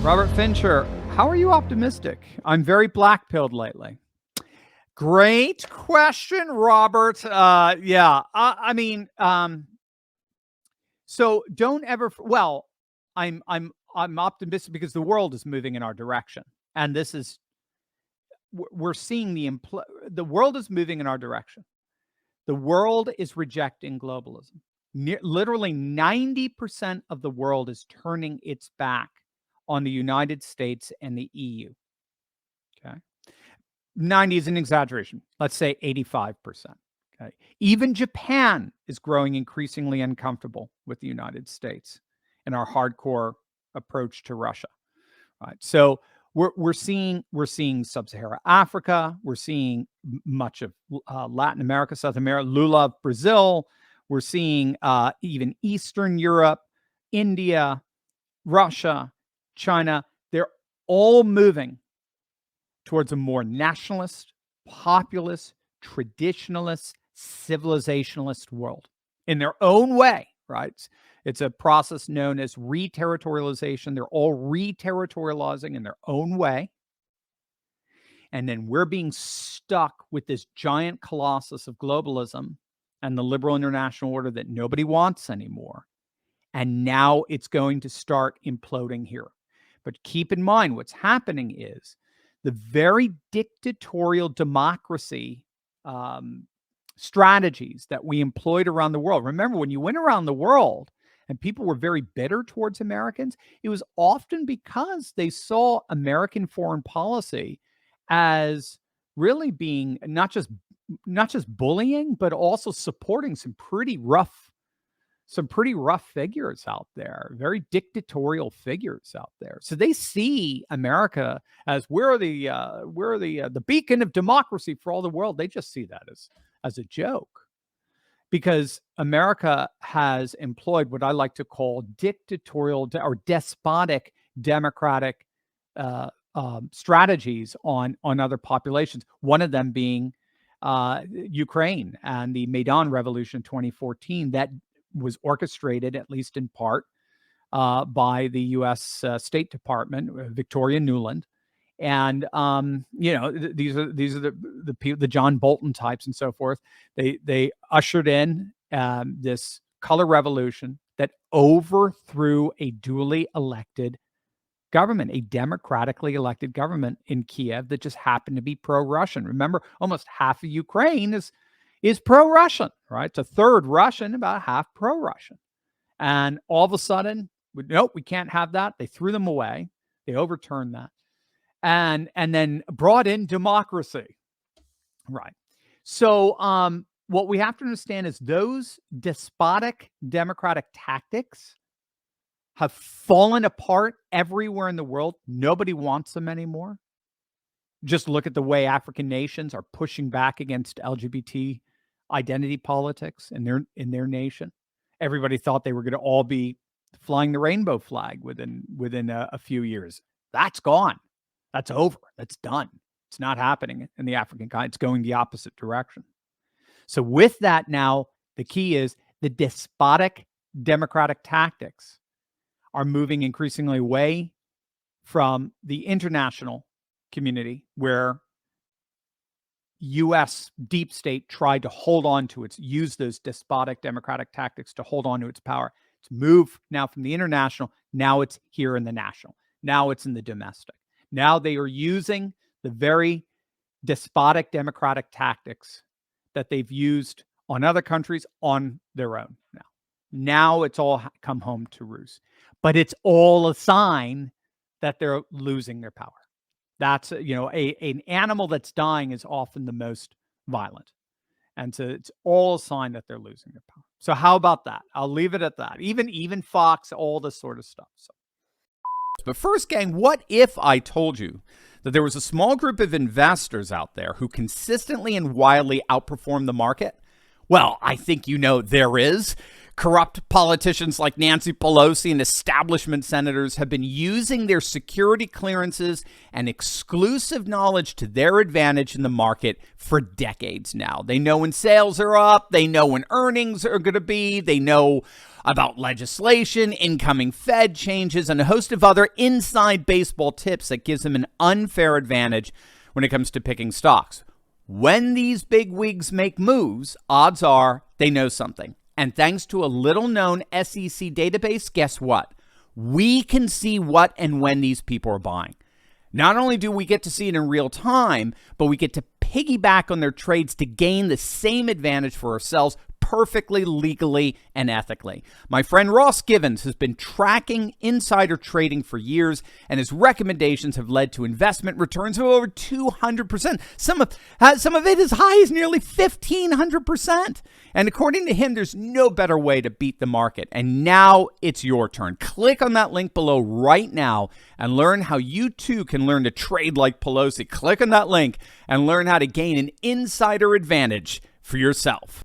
Robert Fincher, how are you optimistic? I'm very black-pilled lately. Great question, Robert. So don't ever. Well, I'm optimistic because the world is moving in our direction, and this is we're seeing the world is moving in our direction. The world is rejecting globalism. Literally 90% of the world is turning its back on the United States and the EU. Okay. 90 is an exaggeration. Let's say 85%. Okay. Even Japan is growing increasingly uncomfortable with the United States and our hardcore approach to Russia. Right. So we're seeing Sub-Saharan Africa. We're seeing much of Latin America, South America, Lula, Brazil. We're seeing even Eastern Europe, India, Russia, China. They're all moving towards a more nationalist, populist, traditionalist, civilizationalist world in their own way, right? It's a process known as re-territorialization. They're all re-territorializing in their own way. And then we're being stuck with this giant colossus of globalism and the liberal international order that nobody wants anymore. And now it's going to start imploding here. But keep in mind, what's happening is the very dictatorial democracy strategies that we employed around the world. Remember, when you went around the world and people were very bitter towards Americans, it was often because they saw American foreign policy as really being not just bullying, but also supporting some pretty rough figures out there, very dictatorial figures out there. So they see America as we're the beacon of democracy for all the world. They just see that as a joke, because America has employed what I like to call dictatorial or despotic democratic strategies on other populations. One of them being Ukraine and the Maidan Revolution in 2014 that was orchestrated, at least in part, by the U.S. State Department, Victoria Nuland, and these are the people, the John Bolton types and so forth. They ushered in this color revolution that overthrew a duly elected government, a democratically elected government in Kiev that just happened to be pro-Russian. Remember, almost half of Ukraine is pro-Russian, right? It's a third Russian, about half pro-Russian. And all of a sudden, nope, we can't have that. They threw them away. They overturned that. And then brought in democracy. Right. So what we have to understand is those despotic democratic tactics have fallen apart everywhere in the world. Nobody wants them anymore. Just look at the way African nations are pushing back against LGBT identity politics in their nation. Everybody thought they were going to all be flying the rainbow flag within a few years. That's gone. That's over. That's done. It's not happening in the African continent. It's going the opposite direction. So with that, now the key is the despotic democratic tactics are moving increasingly away from the international community, where U.S. deep state tried to use those despotic democratic tactics to hold on to its power. It's moved now from the international. Now it's here in the national. Now it's in the domestic. Now they are using the very despotic democratic tactics that they've used on other countries on their own. Now it's all come home to roost. But it's all a sign that they're losing their power. That's, an animal that's dying is often the most violent. And so it's all a sign that they're losing their power. So how about that? I'll leave it at that. Even Fox, all this sort of stuff. So. But first, gang, what if I told you that there was a small group of investors out there who consistently and wildly outperform the market? Well, I think there is. Corrupt politicians like Nancy Pelosi and establishment senators have been using their security clearances and exclusive knowledge to their advantage in the market for decades now. They know when sales are up. They know when earnings are going to be. They know about legislation, incoming Fed changes, and a host of other inside baseball tips that gives them an unfair advantage when it comes to picking stocks. When these big wigs make moves, odds are they know something. And thanks to a little-known SEC database, guess what? We can see what and when these people are buying. Not only do we get to see it in real time, but we get to piggyback on their trades to gain the same advantage for ourselves perfectly legally and ethically. My friend Ross Givens has been tracking insider trading for years, and his recommendations have led to investment returns of over 200%. Some of it as high as nearly 1,500%. And according to him, there's no better way to beat the market. And now it's your turn. Click on that link below right now and learn how you too can learn to trade like Pelosi. Click on that link and learn how to gain an insider advantage for yourself.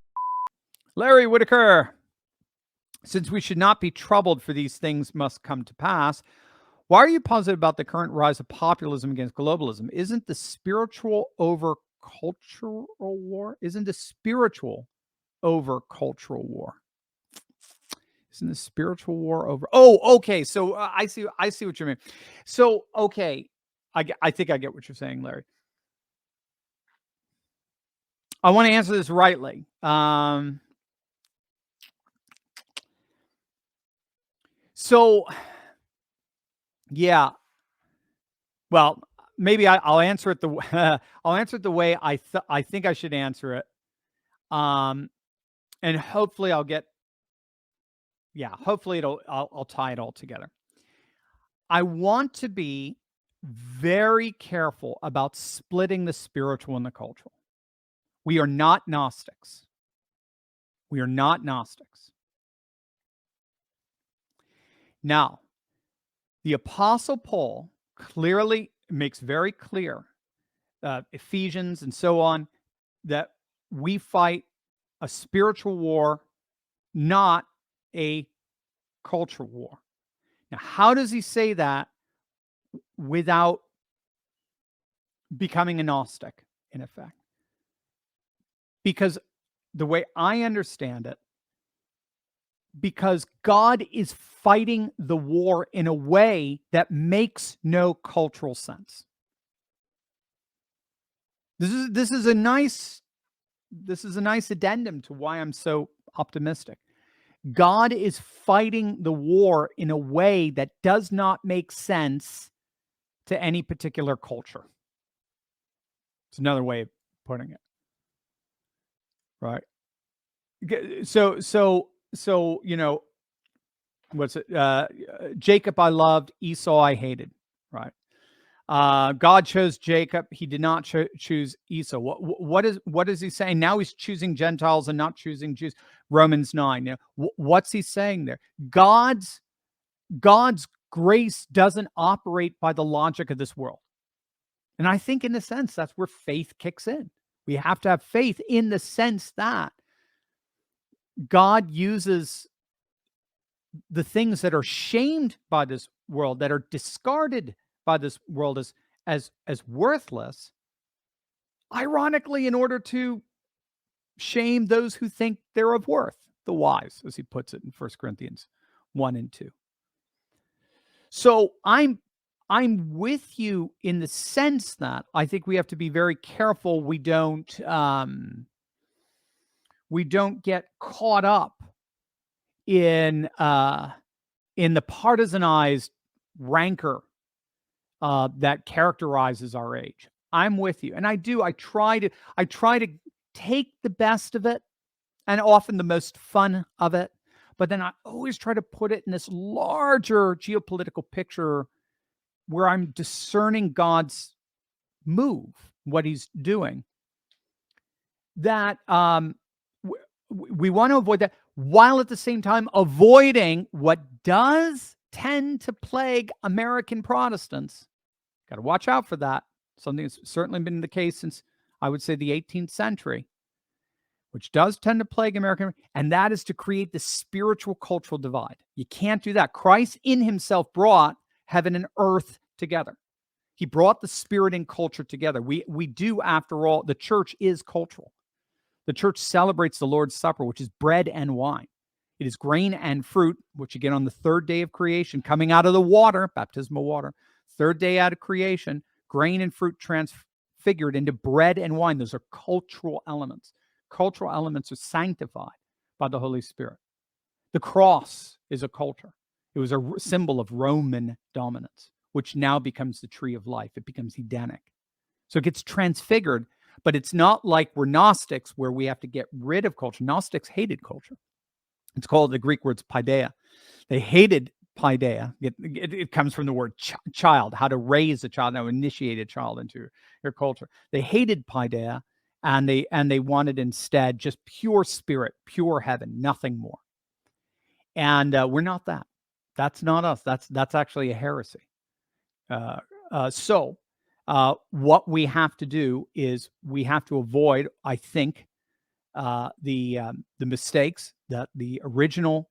Larry Whitaker, since we should not be troubled for these things must come to pass, why are you positive about the current rise of populism against globalism? Isn't the spiritual over cultural war? Isn't the spiritual over cultural war? Isn't the spiritual war over? Oh, okay. So I see what you mean. So, okay. I think I get what you're saying, Larry. I want to answer this rightly. So, yeah. Well, maybe I'll answer it I'll answer it the way I think I should answer it. And hopefully I'll tie it all together. I want to be very careful about splitting the spiritual and the cultural. We are not Gnostics. We are not Gnostics. Now, the Apostle Paul clearly makes very clear, Ephesians and so on, that we fight a spiritual war, not a cultural war. Now, how does he say that without becoming a Gnostic, in effect? Because the way I understand it, because God is fighting the war in a way that makes no cultural sense. This is a nice addendum to why I'm so optimistic. God is fighting the war in a way that does not make sense to any particular culture. It's another way of putting it. Right. So, you know, what's it? Jacob I loved, Esau I hated. Right. God chose Jacob. He did not choose Esau. What is he saying? Now he's choosing Gentiles and not choosing Jews. Romans 9. You know, what's he saying there? God's grace doesn't operate by the logic of this world. And I think in a sense, that's where faith kicks in. We have to have faith in the sense that God uses the things that are shamed by this world, that are discarded by this world as worthless, ironically, in order to shame those who think they're of worth, the wise, as he puts it in 1 Corinthians 1 and 2. So I'm with you in the sense that I think we have to be very careful we don't get caught up in the partisanized rancor that characterizes our age. I'm with you, and I try to take the best of it and often the most fun of it, but then I always try to put it in this larger geopolitical picture where I'm discerning God's move, what he's doing. That we want to avoid that, while at the same time avoiding what does tend to plague American Protestants. Got to watch out for that. Something that's certainly been the case since, I would say, the 18th century, which does tend to plague American, and that is to create the spiritual cultural divide. You can't do that. Christ in himself brought heaven and earth together. He brought the spirit and culture together. We do, after all, the church is cultural. The church celebrates the Lord's Supper, which is bread and wine. It is grain and fruit, which again on the third day of creation, coming out of the water, baptismal water, third day out of creation, grain and fruit transfigured into bread and wine. Those are cultural elements. Cultural elements are sanctified by the Holy Spirit. The cross is a culture. It was a symbol of Roman dominance, which now becomes the tree of life. It becomes Edenic. So it gets transfigured, but it's not like we're Gnostics where we have to get rid of culture. Gnostics hated culture. It's called, the Greek word's paideia. They hated paideia. It comes from the word child, how to raise a child, how to initiate a child into your culture. They hated paideia, and they wanted instead just pure spirit, pure heaven, nothing more. And we're not that. That's not us. That's actually a heresy. So what we have to do is we have to avoid, I think, the mistakes that the original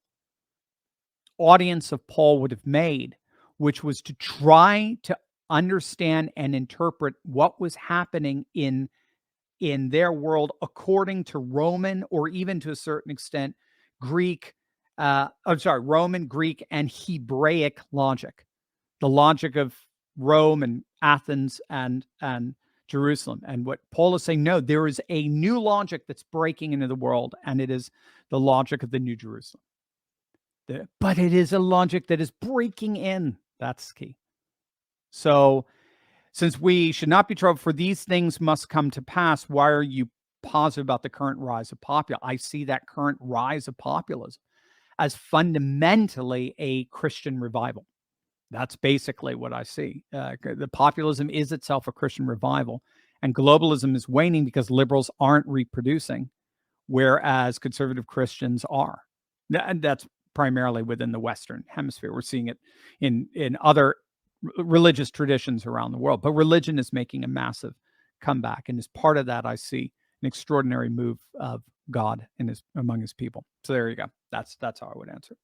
audience of Paul would have made, which was to try to understand and interpret what was happening in their world according to Roman, or even to a certain extent Greek, Roman, Greek, and Hebraic logic, the logic of Rome and Athens and Jerusalem. And what Paul is saying, no, there is a new logic that's breaking into the world, and it is the logic of the New Jerusalem. But it is a logic that is breaking in. That's key. So, since we should not be troubled, for these things must come to pass, why are you positive about the current rise of populism? I see that current rise of populism as fundamentally a Christian revival. That's basically what I see. The populism is itself a Christian revival, and globalism is waning because liberals aren't reproducing, whereas conservative Christians are. And that's primarily within the Western Hemisphere. We're seeing it in other religious traditions around the world, but religion is making a massive comeback, and as part of that, I see an extraordinary move of God among his people. So there you go. That's how I would answer.